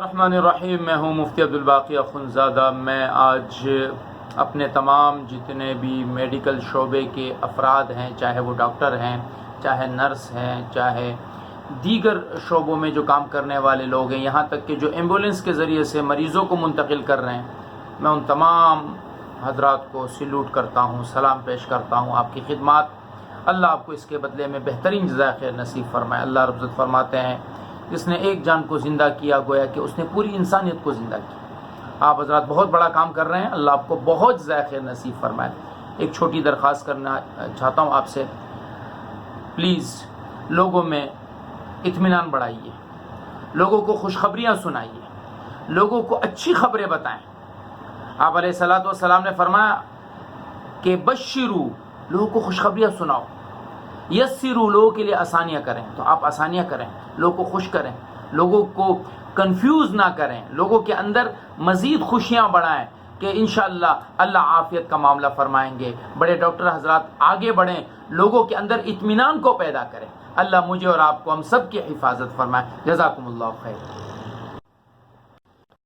الرحمن الرحیم، میں ہوں مفتی عبدالباقی اخندزادہ۔ میں آج اپنے تمام جتنے بھی میڈیکل شعبے کے افراد ہیں، چاہے وہ ڈاکٹر ہیں، چاہے نرس ہیں، چاہے دیگر شعبوں میں جو کام کرنے والے لوگ ہیں، یہاں تک کہ جو ایمبولینس کے ذریعے سے مریضوں کو منتقل کر رہے ہیں، میں ان تمام حضرات کو سیلوٹ کرتا ہوں، سلام پیش کرتا ہوں۔ آپ کی خدمات، اللہ آپ کو اس کے بدلے میں بہترین جزائے خیر نصیب فرمائے۔ اللہ رب العزت فرماتے ہیں، جس نے ایک جان کو زندہ کیا گویا کہ اس نے پوری انسانیت کو زندہ کیا۔ آپ حضرات بہت بڑا کام کر رہے ہیں، اللہ آپ کو بہت جزائے خیر نصیب فرمائے۔ ایک چھوٹی درخواست کرنا چاہتا ہوں آپ سے، پلیز لوگوں میں اطمینان بڑھائیے، لوگوں کو خوشخبریاں سنائیے، لوگوں کو اچھی خبریں بتائیں۔ آپ علیہ الصلوۃ والسلام نے فرمایا کہ بشرو، لوگوں کو خوشخبریاں سناؤ، یسرو، لوگوں کے لیے آسانیاں کریں، تو آپ آسانیاں کریں، لوگوں کو خوش کریں، لوگوں کو کنفیوز نہ کریں، لوگوں کے اندر مزید خوشیاں بڑھائیں کہ انشاءاللہ اللہ عافیت کا معاملہ فرمائیں گے۔ بڑے ڈاکٹر حضرات آگے بڑھیں، لوگوں کے اندر اطمینان کو پیدا کریں۔ اللہ مجھے اور آپ کو، ہم سب کی حفاظت فرمائے۔ جزاکم اللہ خیر۔